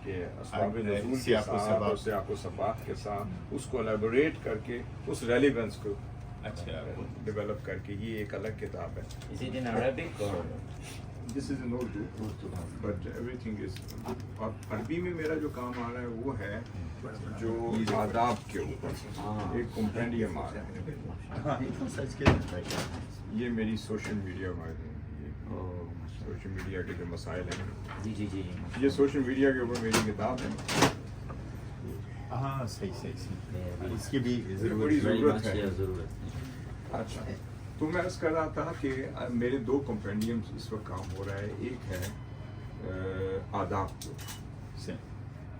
کہ اسباب نزول کے ساتھ اور سیاق و سباق کے ساتھ اس کو الیبوریٹ کر کے اس ریلیونس کو ڈیولپ کر کے یہ ایک الگ کتاب ہے. Is it in Arabic or? This is in Urdu, but everything is. اور عربی میں میرا جو کام آ رہا ہے وہ ہے جو آداب کے اوپر ایک کمپینڈیم آ رہا ہے. یہ میری سوشل میڈیا کے جو مسائل ہیں جی یہ سوشل میڈیا کے اوپر میری کتاب ہے. ہاں صحیح اس کی بھی بڑی ضرورت ہے. ضرورت. اچھا تو میں عرض کر رہا تھا کہ میرے 2 کمپینڈیمز اس وقت کام ہو رہا ہے. ایک ہے آداب کے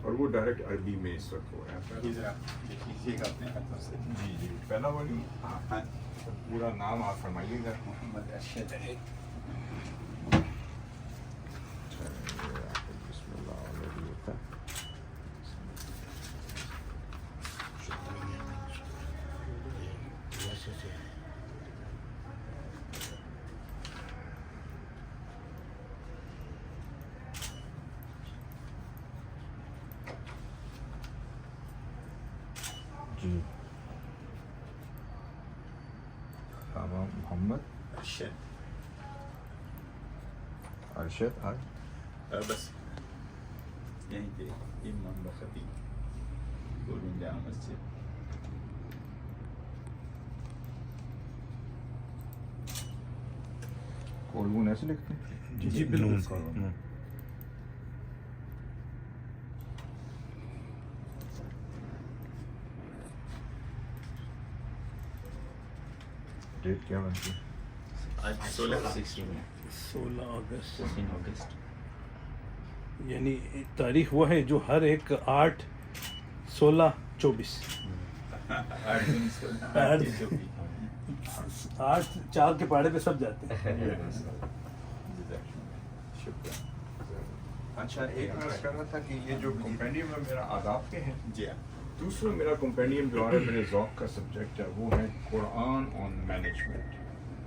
اور وہ ڈائریکٹ عربی میں اس وقت ہو رہا ہے. جی پہلا والی پورا نام آپ فرمائیے گا. محمد ارشد ہے. بسم اللہ علیہ وسلم. جی بابا محمد ارشد بس یہیں کے امام خطیب گولڈن جامع مسجد. کولون ایسے لکھتے ہیں. جی بالکل. ڈیٹ کیا بنتی ہے؟ آج 16 اگست. یعنی تاریخ وہ ہے جو ہر ایک 8 16 24 8 4 کے پاڑے پہ سب جاتے ہیں. اچھا ایک میں عرض کر رہا تھا کہ یہ جو کمپینڈیم ہے میرا آداب کے ہیں. جی ہاں. دوسرا میرا کمپینڈیم جو آ رہا ہے میرے ذوق کا سبجیکٹ ہے وہ ہے قرآن آن مینجمنٹ.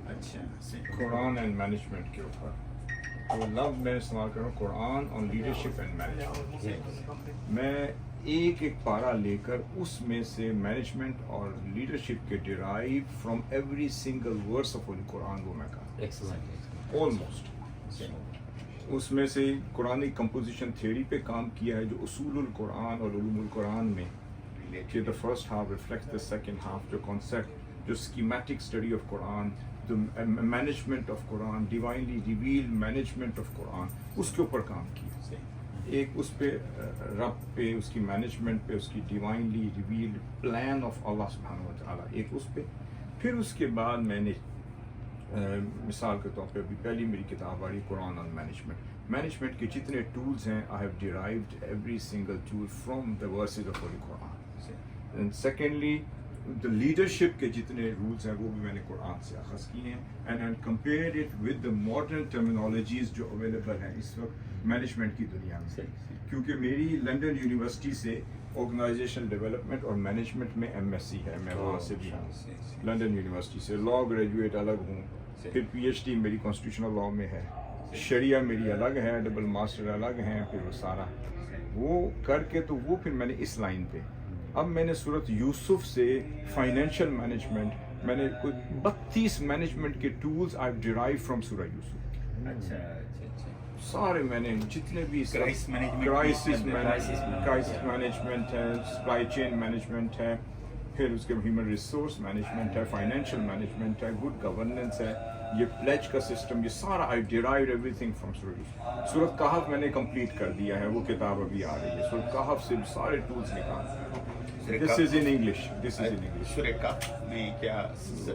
اچھا قرآن اینڈ مینجمنٹ کے اوپر. تو لفظ میں استعمال کر رہا ہوں قرآن آن لیڈرشپ اینڈ مینجمنٹ. میں ایک پارا لے کر اس میں سے مینجمنٹ اور لیڈرشپ کے derive from every single verse of Quran وہ میں کہا آلموسٹ. اس میں سے قرآن کمپوزیشن تھیوری پہ کام کیا ہے جو اصول القرآن اور علوم القرآن میں کہ the first half reflects the second half, جو کانسیپٹ جو schematic study of Quran, management of Quran, divinely reveal management of Quran, اس کے اوپر کام کیا. ایک اس پہ رب پہ, اس کی مینجمنٹ پہ, اس کی ڈیوائنلی ریویل پلان آف اللہ سبحانہ و تعالیٰ, ایک اس پہ. پھر اس کے بعد میں نے مثال کے طور پہ ابھی پہلی میری کتاب آ رہی قرآن آن مینجمنٹ کے جتنے ٹولز ہیں I have derived every single tool from the verses of Quran. And secondly the leadership کے جتنے رولز ہیں وہ بھی میں نے قرآن سے اخذ کیے ہیں and compare it with the modern terminologies جو اویلیبل ہیں اس وقت مینجمنٹ کی دنیا میں. کیونکہ میری لنڈن یونیورسٹی سے آرگنائزیشن ڈیولپمنٹ اور مینجمنٹ میں ایم ایس سی ہے, میں وہاں سے بھی ہوں لنڈن یونیورسٹی سے. لاء گریجویٹ الگ ہوں, پھر پی ایچ ڈی میری کانسٹیٹیوشنل لاء میں ہے, شریعہ میری الگ ہے, ڈبل ماسٹر الگ ہیں, پھر وہ سارا وہ کر کے تو وہ پھر میں نے اس لائن پہ. اب میں نے صورت یوسف سے فائنینشیل مینجمنٹ میں نے کوئی 32 مینجمنٹ کے ٹولز آئی ڈیرائیو فرام سورہ یوسف. اچھا سارے میں نے جتنے بھی کرائسس مینجمنٹ ہے, سپلائی چین مینجمنٹ ہے, پھر اس کے ہیومن ریسورس مینجمنٹ ہے, فائنینشیل مینجمنٹ ہے, گڈ گورننس ہے, یہ پلیج کا سسٹم, یہ سارا آئی ڈیرائیوڈ ایوری تھنگ فرام سورہ. سورۃ کہف میں نے کمپلیٹ کر دیا ہے, وہ کتاب ابھی آ رہی ہے. سورۃ کہف سے سارے ٹولز نکال. دس از ان انگلش. سورہ کہف میں کیا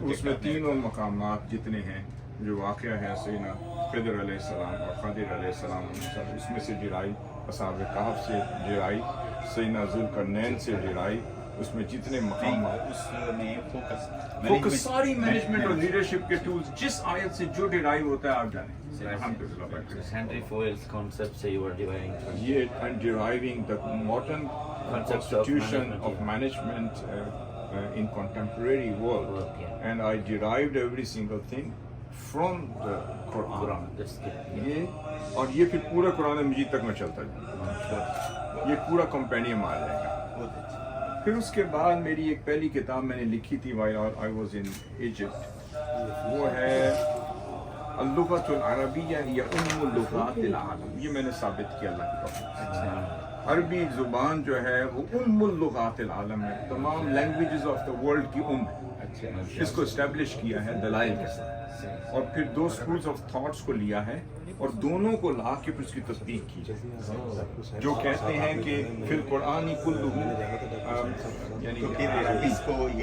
اس میں تینوں مقامات جتنے ہیں جو واقعہ ہے سیدنا خضر علیہ السلام اور خضر علیہ السلام اس میں سے ڈرائی, اصحاب کہف سے ڈرائی, سیدنا ذوالقرنین سے ڈرائی, اس میں جتنے مقامات اس میں فوکس ساری مینجمنٹ اور لیڈرشپ کے ٹولز جس آیت سے جو ڈرائیو ہوتا ہے آپ جانیں. ہنری فوئلز کانسیپٹ سے یو آر ڈرائیونگ یہ and driving the modern constitution of management in contemporary world, and I derived every single thing from the Quran. Quran, that's good. یہ اور یہ پھر پورا قرآن مجید تک میں چلتا جاؤں، یہ پورا کمپینیم آ جائے گا. بہت اچھا. پھر اس کے بعد میری ایک پہلی کتاب میں نے لکھی تھی while I was in Egypt، وہ ہے اللغۃ العربیہ ہی ام اللغات العالم. یہ میں نے ثابت کیا اللہ کی توفیق. عربی زبان جو ہے وہ ام اللغات العالم ہے، تمام لینگویجز آف دا ورلڈ کی ام. اس کو اسٹیبلش کیا ہے دلائل کے ساتھ، اور پھر دو اسکولز آف تھاٹس کو لیا ہے اور دونوں کو لا کے پھر اس کی تصدیق کی ہے، جو کہتے ہیں کہ فی القرآن کلہ، یعنی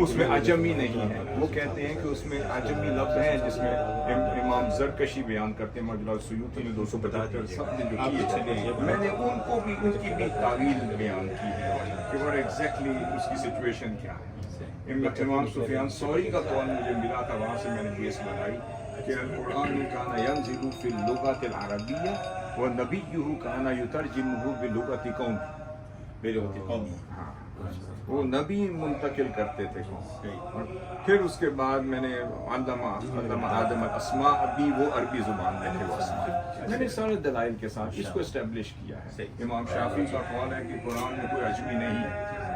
اس میں عجمی نہیں ہے. وہ کہتے ہیں کہ اس میں عجمی لفظ ہیں، جس میں امام زرکشی بیان کرتے ہیں، مولانا سیوطی نے 275 سب نے جو کیے، میں نے ان کو بھی ان کی بھی تعویل بیان کی ہے کہ وہ ایگزیکٹلی اس کی سچویشن کیا ہے. امام سفیان ثوری کا قول مجھے ملا تھا، وہاں سے میں نے بیس بنائی کہ القرآن کان ینزل فی اللغۃ العربیہ ونبیہ کان یترجمہ بلغۃ قوم. ہاں، وہ نبی منتقل کرتے تھے. اور پھر اس کے بعد میں نے علامہ آدم الاسماء بھی وہ عربی زبان میں تھے، وہ اسماء میں نے سارے دلائل کے ساتھ اس کو اسٹیبلش کیا ہے. امام شافعی کا قول ہے کہ قرآن میں کوئی عجمی نہیں ہے.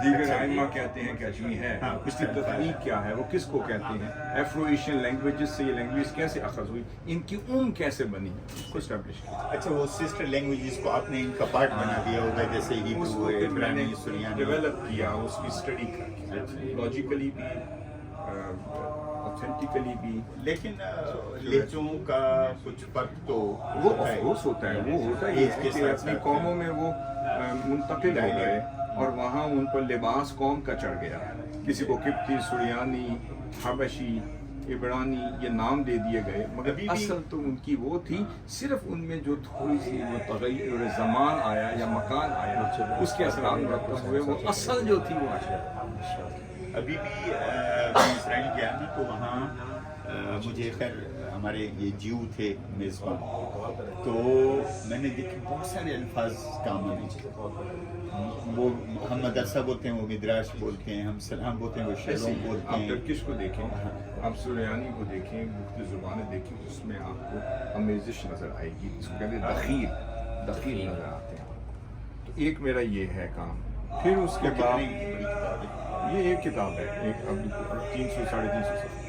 دیگر ائمہ کہتے ہیں کہ عجمی ہے. اس کی تفریق کیا ہے، وہ کس کو کہتے ہیں، ایفرو ایشین لینگویجز سے یہ لینگویج کیسے اخذ ہوئی، ان کی کیسے بنی، اس کو اسٹیبلش کیا. اچھا، وہ سسٹر لینگویجز کو آپ نے ان کا پارٹ بنا دیا ہوگا، جیسے اس کو میں نے ڈیولپ کیا، اس کی اسٹڈی کر کے لاجیکلی بھی اوتھینٹیکلی بھی. لیکن لہجوں کا کچھ فرق تو وہ افسوس ہوتا ہے، وہ ہوتا ہی ہے کہ اپنی قوموں میں وہ منتقل ہو گئے اور وہاں ان پر لباس قوم کا چڑھ گیا. کسی کو قبطی، سریانی، حبشی، عبرانی یہ نام دے دیے گئے، مگر اصل تو ان کی وہ تھی. صرف ان میں جو تھوڑی سی وہ تغیر زمان آیا یا مکان آیا، اس کے اثرات مرتب ہوئے، وہ اصل جو تھی وہ ابھی بھی میں اسرائیل گیا نا تو وہاں مجھے خیر ہمارے یہ جیو تھے میزبان، تو میں نے دیکھا بہت سارے الفاظ کام آنے. وہ ہم مدرسہ بولتے ہیں، وہ مدراش بولتے ہیں، ہم سلام بولتے ہیں، وہ شیلوم بولتے آپ ہیں. ٹرکش کو دیکھیں، آپ سریانی کو دیکھیں، مختلف زبانیں دیکھیں، اس میں آپ کو آمیزش نظر آئے گی. اس کو کہتے ہیں دخیل نظر آتے ہیں. تو ایک میرا یہ ہے کام. پھر اس کے بعد یہ ایک کتاب ہے، ایک ابھی 300 350 صفحے.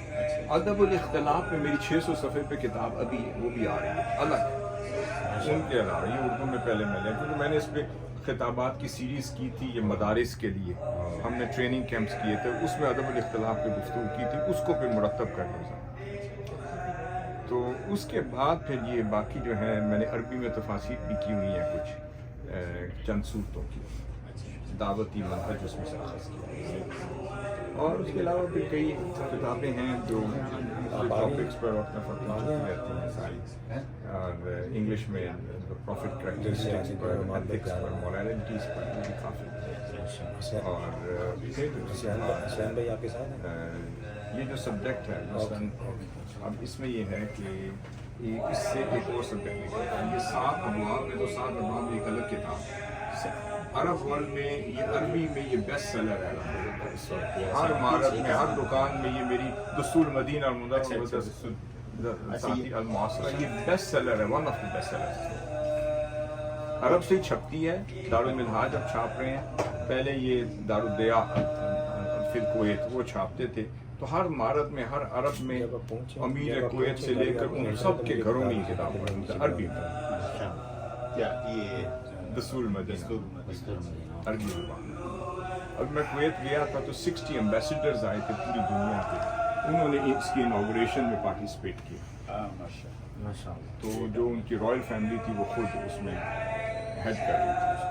ادب الاختلاف میں میری 600 صفحے پہ کتاب ابھی وہ بھی آ رہی ہے الگ ان کے علاوہ. یہ اردو میں پہلے میں لیا کیونکہ میں نے اس پہ خطابات کی سیریز کی تھی، یہ مدارس کے لیے ہم نے ٹریننگ کیمپس کیے تھے، اس میں ادب الاختلاف پہ گفتگو کی تھی، اس کو پھر مرتب کرنا تھا. تو اس کے بعد پھر یہ باقی جو ہے میں نے عربی میں تفاسیر بھی کی ہوئی ہیں، کچھ چند صورتوں کی دعوتی منہج اس میں سے اخذ کیا. اور اس کے علاوہ بھی کئی کتابیں ہیں جو ٹاپکس پر اپنا فتویٰ رہتی ہیں ساری. اور انگلش میں پروفٹ کریکٹرسٹکس پر، ایتھکس پر، مورالٹیز پر بھی کافی. اور حسین بھائی آپ کے ساتھ ہیں؟ یہ جو سبجیکٹ ہے مثلاً اب اس میں یہ ہے کہ اس سے ایک اور سبجیکٹ نکلتا ہے. یہ 7 ابواب میں تو 7 ابواب ایک الگ کتاب ہے. عرب ورلڈ میں یہ عربی میں یہ بیسٹ سیلر ہے اس وقت. ہر عمارت میں، ہر دکان میں یہ میری دستور مدینہ اور المعاصرہ یہ بیسٹ سیلر ہے، one of the best seller. عرب سے چھپتی ہے، دارالمنہاج اب چھاپ رہے ہیں. پہلے یہ دارالدیا فی الکویت وہ چھاپتے تھے. تو ہر عمارت میں، ہر عرب میں، امیر کویت سے لے کر ان سب کے گھروں میں یہ کتاب عربی میں. کیا یہ دستور مدینہ عربی زبان. اب میں کویت گیا تھا تو 60 ایمبیسیڈرز آئے تھے پوری دنیا کے، انہوں نے اس کی انوگریشن میں پارٹیسپیٹ کیا. تو جو ان کی رائل فیملی تھی وہ خود اس میں ہیڈ کر رہی تھی اس کو.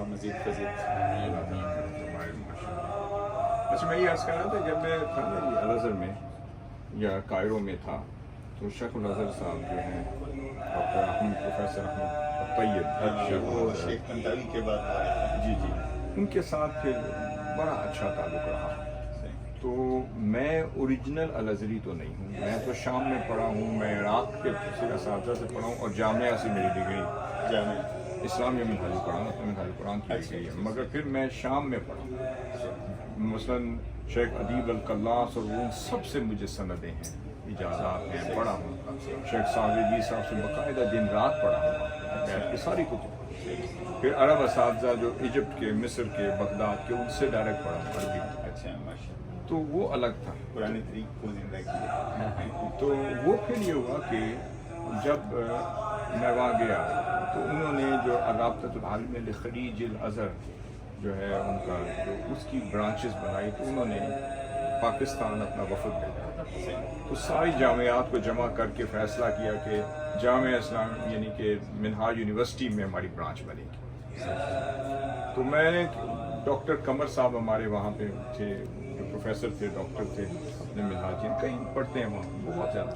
مزید فضیل. اچھا، میں یہ عرض کر رہا تھا جب میں تھا نا یہ الازہر میں یا کائرو میں تھا تو شیخ الازہر صاحب جو ہیں ڈاکٹر احمد، پروفیسر احمد طیب، وہ شیخ تنتاوی کے بعد جی ان کے ساتھ پھر بڑا اچھا تعلق رہا. تو میں اوریجنل الازہری تو نہیں ہوں، میں تو شام میں پڑھا ہوں، میں عراق کے اساتذہ سے پڑھا ہوں اور جامعہ سے میری ڈگری. اسلامیہ منہاج القرآن منہاج القرآن کی گئی ہے، مگر پھر میں شام میں پڑھا، مثلاً شیخ ادیب القلاص اور وہ سب سے مجھے سندیں ہیں، اجازات ہیں، پڑھا ہوں، شیخ صاحب صاحب سے باقاعدہ دن رات پڑھا ہوں بیٹھ کے ساری کتب، پھر عرب اساتذہ جو ایجپٹ کے، مصر کے، بغداد کے، ان سے ڈائریکٹ پڑھا ہوں عربی میں، اچھا ماشاء اللہ، تو وہ الگ تھا قرآن طریق کو زندہ کیا. تو وہ پھر یہ ہوا کہ جب میں وہاں گیا تو انہوں نے جو رابطۃ العالمین لخلیج الازہر جو ہے ان کا جو اس کی برانچز بنائی، تو انہوں نے پاکستان اپنا وفد بھیجا، تو ساری جامعات کو جمع کر کے فیصلہ کیا کہ جامعہ اسلام یعنی کہ منہاج یونیورسٹی میں ہماری برانچ بنے گی. تو میں نے ڈاکٹر قمر صاحب ہمارے وہاں پہ تھے، جو پروفیسر تھے، ڈاکٹر تھے اپنے منہاجین، کہیں پڑھتے ہیں وہاں بہت زیادہ،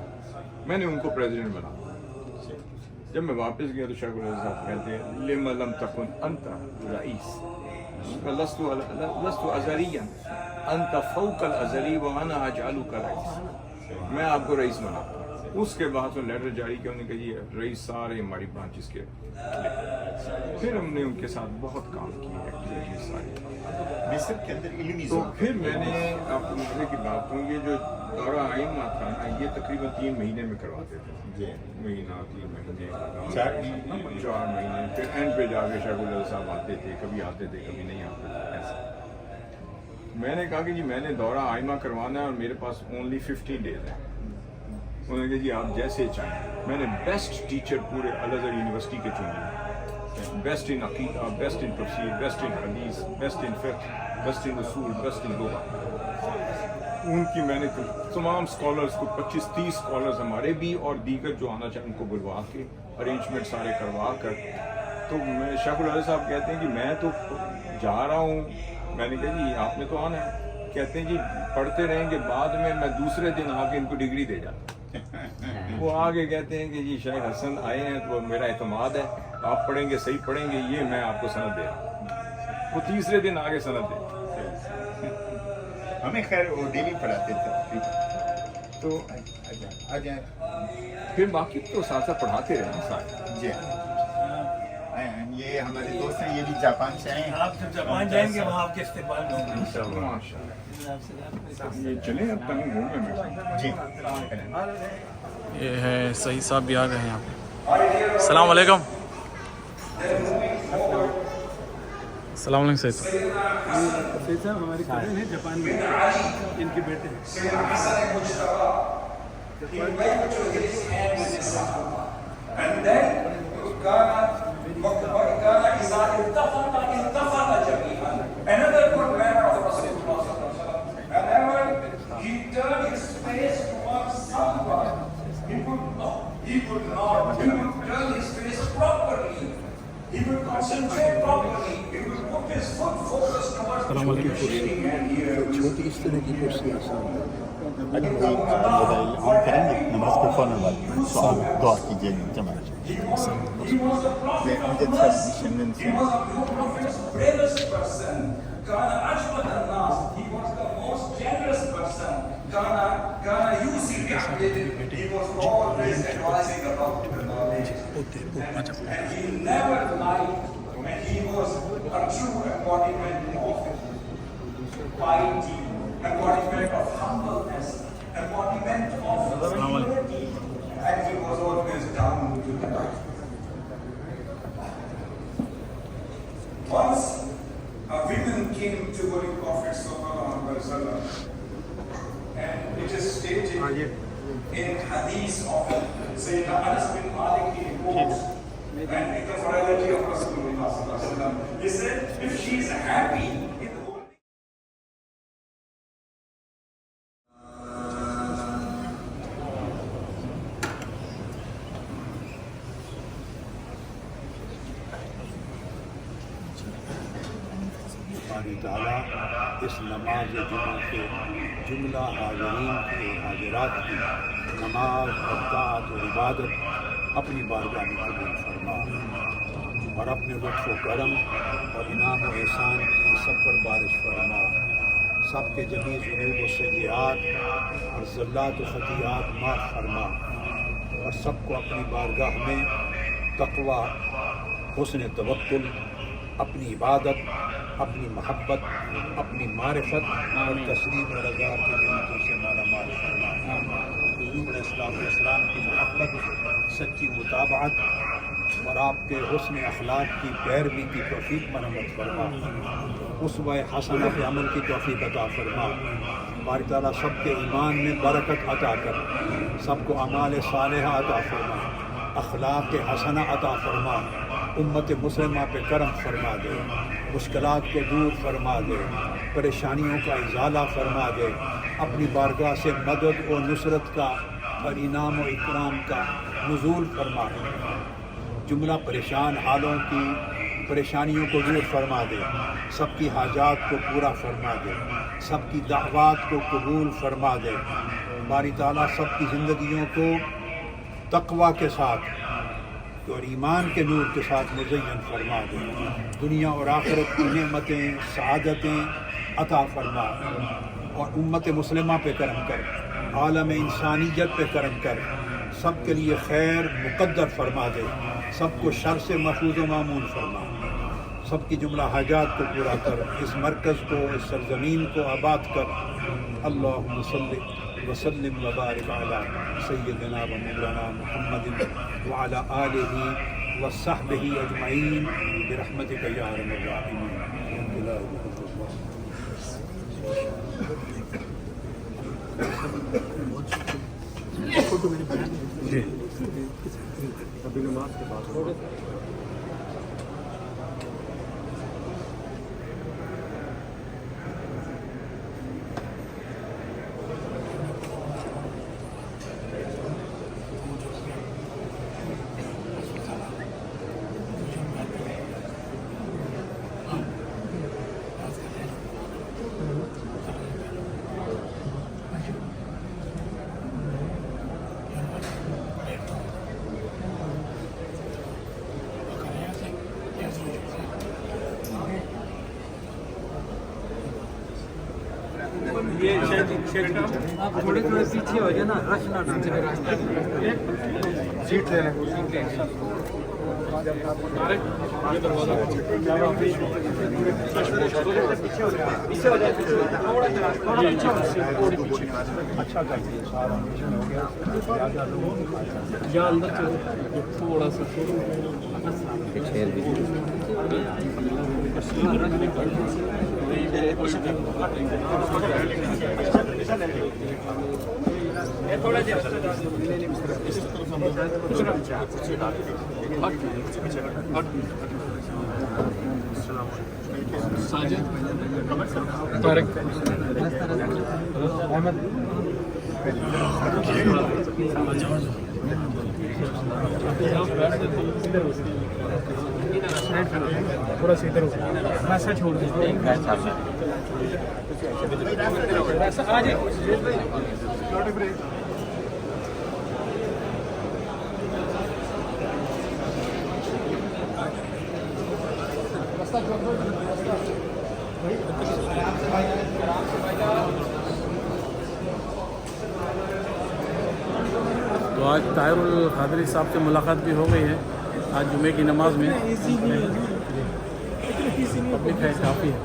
میں نے ان کو پریزیڈنٹ بنا. جب میں واپس گیا تو شیخ العزیز صاحب کہتے ہیں لم لم تکن انت رئیس لست ازہریا انت فوق الازہری وانا اجعلک رئیس، میں آپ کو رئیس بناتا ہوں. اس کے بعد وہ لیٹر جاری کیا، انہوں نے کہا جی رئیس سارے ہماری برانچز کے، پھر ہم نے ان کے ساتھ بہت کام کیا ایکٹیویٹیز ساری. مصر کے اندر علمی تو ذوق پھر میں نے آپ کو مجھے کی بات کروں، یہ جو دورہ آئمہ تھا نا، یہ تقریباً 3 مہینے میں کرواتے تھے، جی مہینہ 3 مہینے 4 مہینے، پھر اینڈ پہ جا کے شیخ العزیز صاحب آتے تھے، کبھی آتے تھے کبھی نہیں آتے تھے ایسا. میں نے کہا کہ جی میں نے دورہ آئمہ کروانا ہے اور میرے پاس اونلی 15 days ہیں. انہوں نے کہا جی آپ جیسے چاہیں. میں نے بیسٹ ٹیچر پورے الازہر یونیورسٹی کے چن لیے، بیسٹ ان عقیدہ، بیسٹ ان تفسیر، بیسٹ ان حدیث، بیسٹ ان فقہ، بیسٹ ان اصول، بیسٹ ان لغہ. ان کی میں نے تمام اسکالرس کو 25-30 اسکالرس ہمارے بھی اور دیگر جو آنا چاہیں ان کو بلوا کے ارینجمنٹ سارے کروا کر. تو میں شیخ العزیز صاحب کہتے ہیں کہ میں تو جا رہا ہوں، میں نے کہا جی آپ نے تو آنا ہے. کہتے ہیں جی پڑھتے رہیں گے، بعد میں دوسرے دن آ کے ان کو ڈگری دے جاتا. وہ آگے کہتے ہیں کہ جی شیخ حسن آئے ہیں تو میرا اعتماد ہے، آپ پڑھیں گے، صحیح پڑھیں گے، یہ میں آپ کو سند دے رہا ہوں. وہ تیسرے دن آگے سند دے. ہمیں خیر وہ ڈیلی پڑھاتے تھے. تو آ جائیں. پھر باقی تو ساتھ ساتھ پڑھاتے رہے سارے. جی یہ ہمارے دوست ہیں، یہ بھی جاپان سے آئے ہیں. آپ جب جاپان جائیں گے وہاں آپ کے استقبال میں ہوں گے. ماشاء اللہ. یہ چلیں اب تک گھومنے میں. جی یہ ہے سعید صاحب بھی آ گئے ہیں یہاں پہ. السلام علیکم. السلام علیکم سعید صاحب. سعید صاحب ہماری کزن ہیں جاپان میں، ان کے بیٹے ہیں. السلام علیکم. چھوٹی اس طرح کی کرسی آسان ہے. ہم کریں گے نماز کے فوراً بعد سوال دعا کیجیے جماعت. Once a woman came to Holy Prophet Sallallahu Alaihi Wasallam, and it is stated in hadith of Sayyidina Anas bin Malik, he reports, and in the morality of Rasulullah Sallallahu Alaihi Wasallam, he said, if she is happy in the whole تعالیٰ اس نماز جمعہ کے جملہ حاضرین کے حاضرات کی نماز اور طاعت و عبادت اپنی بارگاہ میں قبول فرما اور اپنے لطف و کرم اور انعام و احسان کی سب پر بارش فرما. سب کے جمیع ذنوب و سیئات اور زلات و خطیئات معاف فرما اور سب کو اپنی بارگاہ میں تقوی، حسن توکل، اپنی عبادت، اپنی محبت، اپنی معرفت اور تسلیم رضا کی نعمتوں سے مالا مال فرما۔ حضور علیہ السلام کی محبت، سچی متابعت اور آپ کے حسن اخلاق کی پیروی کی توفیق مرحمت فرما۔ اسوہ حسنہ کے عمل کی توفیق عطا فرما۔ باری تعالیٰ سب کے ایمان میں برکت عطا کر، سب کو اعمال صالحہ عطا فرما، اخلاق حسنہ عطا فرما، امت مسلمہ پہ کرم فرما دے، مشکلات کو دور فرما دے، پریشانیوں کا ازالہ فرما دے، اپنی بارگاہ سے مدد و نصرت کا اور انعام و اکرام کا نزول فرما دے، جملہ پریشان حالوں کی پریشانیوں کو دور فرما دے، سب کی حاجات کو پورا فرما دے، سب کی دعوات کو قبول فرما دے۔ باری تعالیٰ سب کی زندگیوں کو تقوی کے ساتھ اور ایمان کے نور کے ساتھ مزین فرما دے، دنیا اور آخرت کی نعمتیں، سعادتیں عطا فرما، اور امت مسلمہ پہ کرم کر، عالم انسانیت پہ کرم کر، سب کے لیے خیر مقدر فرما دے، سب کو شر سے محفوظ و معمون فرما، سب کی جملہ حاجات کو پورا کر، اس مرکز کو، اس سرزمین کو آباد کر۔ اللہم صلی وسلم وبارک علی سیدنا و مولانا محمد وعلی آلہ وصحبہ اجمعین برحمتک یا ارحم الراحمین۔ آپ تھوڑے پیچھے ہو جائے نا، رش نہ سیٹ لے اچھا کریے، سارا مشن ہو گیا، زیادہ لوگ یا اندر چلو تھوڑا سا ساجد طارق احمد تھوڑا سا ادھر ویسا چھوڑ دیجیے، آ جائے تو آج طاہر القادری صاحب سے ملاقات بھی ہو گئی ہے آج جمعے کی نماز میں، پبلک ہے کافی ہے۔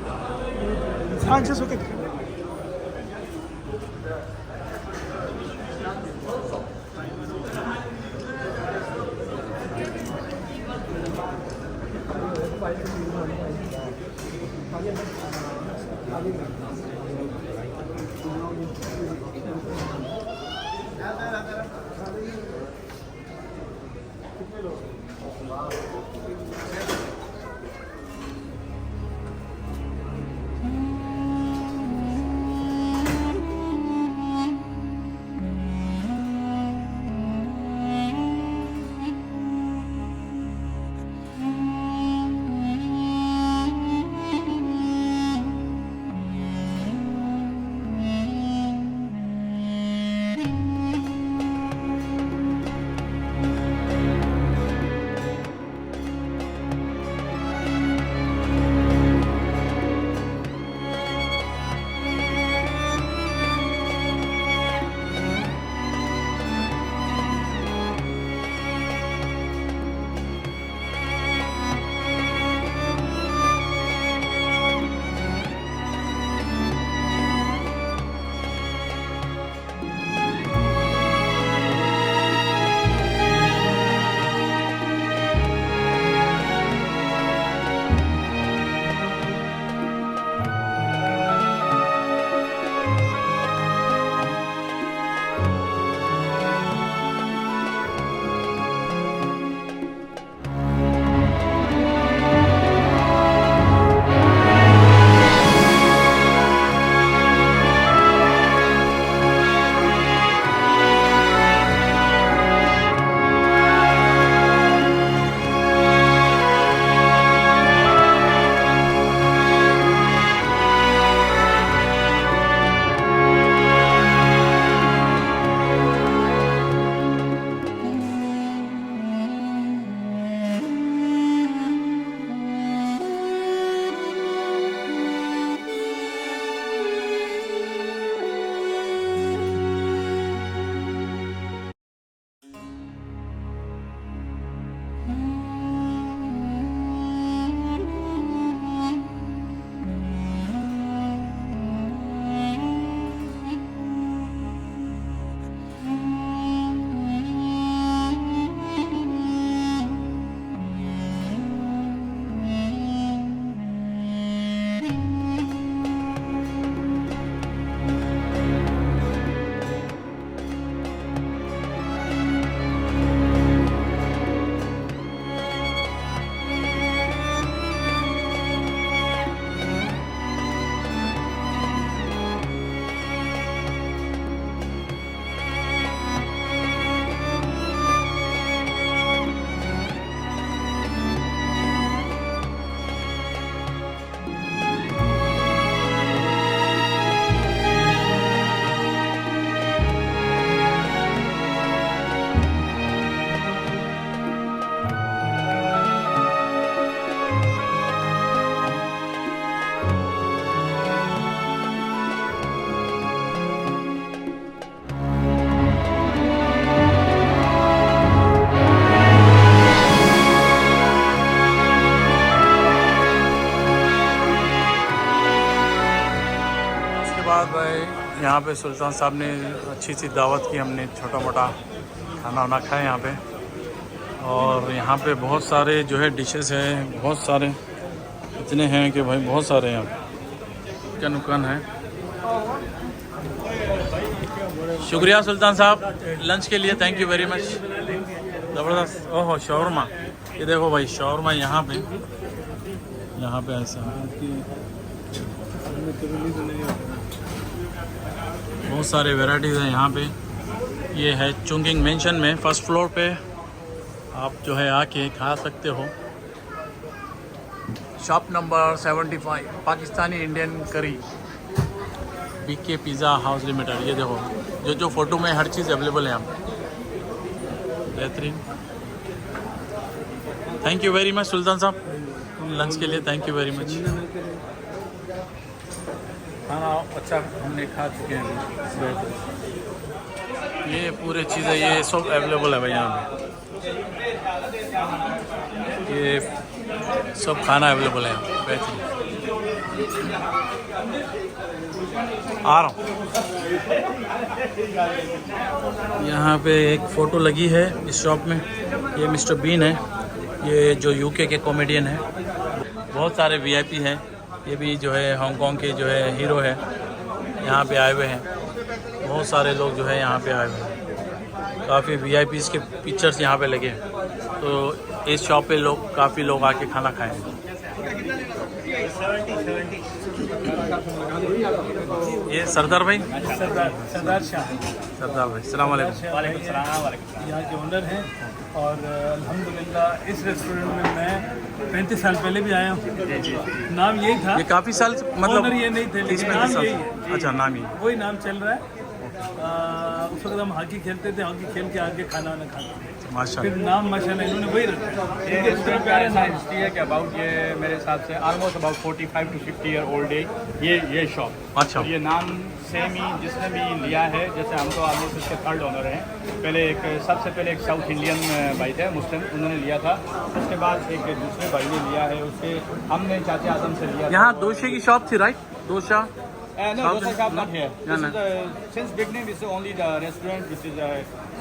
بعد بھائی یہاں پہ سلطان صاحب نے اچھی سی دعوت کی، ہم نے چھوٹا موٹا کھانا وانا کھایا یہاں پہ. اور یہاں پہ بہت سارے جو ہے ڈشز ہیں، بہت سارے اتنے ہیں کہ بھائی بہت سارے ہیں یہاں پہ. کیا نکان ہے. شکریہ سلطان صاحب لنچ کے لیے، تھینک یو ویری مچ. زبردست. اوہو شاورما، یہ دیکھو بھائی شاورما یہاں پہ ایسا بہت سارے ویرائٹیز ہیں یہاں پہ. یہ ہے چونگنگ مینشن میں، فرسٹ فلور پہ آپ جو ہے آ کے کھا سکتے ہو. شاپ نمبر 75 پاکستانی انڈین کری، بی کے پیزا ہاؤس لمیٹڈ. یہ دیکھو جو فوٹو میں ہر چیز اویلیبل ہے یہاں پہ. بہترین. تھینک یو ویری مچ سلطان صاحب لنچ کے لیے، تھینک یو ویری مچ. کھانا اچھا ہم نے کھا چکے ہیں. یہ پورے چیزیں یہ سب اویلیبل ہے بھائی یہاں پہ. یہ سب کھانا اویلیبل ہے. بہترین. آ رہا ہوں. یہاں پہ ایک فوٹو لگی ہے اس شاپ میں. یہ مسٹر بین ہے، یہ جو یو کے کامیڈین ہیں. بہت سارے وی آئی پی ہیں. یہ بھی جو ہے ہانگ کانگ کے جو ہے ہیرو ہے، یہاں پہ آئے ہوئے ہیں. بہت سارے لوگ جو ہے یہاں پہ آئے ہوئے ہیں. کافی وی آئی پیز کے پکچرز یہاں پہ لگے ہیں. تو اس شاپ پہ کافی لوگ آ کے کھانا کھائیں. یہ سردار بھائی، سردار شاہ. سردار بھائی السلام علیکم. وعلیکم السلام. یہاں کے اونر ہیں اور الحمدللہ اس ریسٹورنٹ میں 35 سال پہلے بھی آیا ہوں. نام یہی تھا. یہ کافی سال مطلب اونر یہ نہیں تھے لیکن 30-35 نام سال یہی ہے. اچھا نام ہی. وہی نام چل رہا ہے. اس وقت ہم ہاکی کھیلتے تھے، ہاکی کھیل کے آگے کھانا وانا کھاتے تھے. ماشاء پھر اللہ. نام ماشاءاللہ انہوں نے وہی رکھا. یہ ریسٹورینٹ کا ایسا ہسٹری ہے کہ اباؤٹ یہ میرے حساب سے almost about 45 to 50 year old ہے یہ شاپ. اچھا. یہ نام سیم ہی جس نے بھی لیا ہے، جیسے ہم تو آلموسٹ اس کے تھرڈ آنر ہیں. پہلے سب سے پہلے ایک ساؤتھ انڈین بھائی تھے مسلم، انہوں نے لیا تھا. اس کے بعد ایک دوسرے بھائی نے لیا ہے، اس کے ہم نے چاچے اعظم سے لیا. یہاں دوشے کی شاپ تھی right? Dosa. No, dosa shop not here. This is since beginning this is only the restaurant which is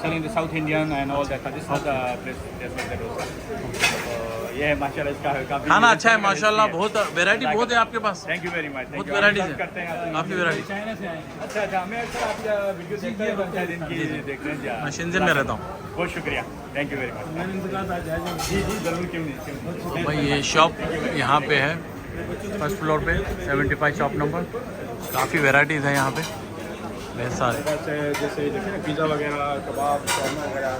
selling the South Indian and all that. This is not the place that's the dosa. یہ ماشاءاللہ اس کا کافی کھانا اچھا ہے ماشاءاللہ. بہت variety بہت ہے آپ کے پاس. Thank you very much. بہت ویرائٹیز ہیں، کرتے ہیں کافی ویرائٹی. چائنا سے آئے. اچھا میں اکثر آپ کا ویڈیو دیکھتا ہوں، ان کی دیکھتے ہیں. میں شنزن میں رہتا ہوں. بہت شکریہ. تھینک یو ویری مچ. میں نے ان سے کہا تھا جائے جی ضرور، کیوں نہیں. بھائی یہ شاپ یہاں پہ ہے فرسٹ فلور پہ 75 شاپ نمبر. کافی ویرائٹیز ہیں یہاں پہ بہت سارے. جیسے پیزا وغیرہ، کباب، شورما وغیرہ.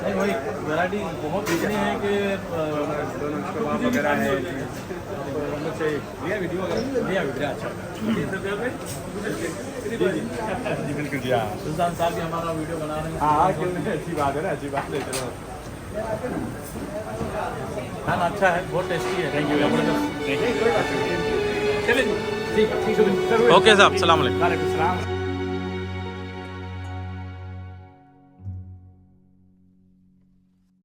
نہیں وہی ویرائٹی بہت اتنی ہے کہ کباب وغیرہ ہے. جی بالکل. جی ہاں سلطان صاحب بھی ہمارا ویڈیو بنا رہے ہیں. ہاں کیوں نہیں، اچھی بات ہے نا، اچھی بات ہے. چلو کھانا اچھا ہے، بہت ٹیسٹی ہے. Thank you. اوکے صاحب السلام علیکم. وعلیکم السلام.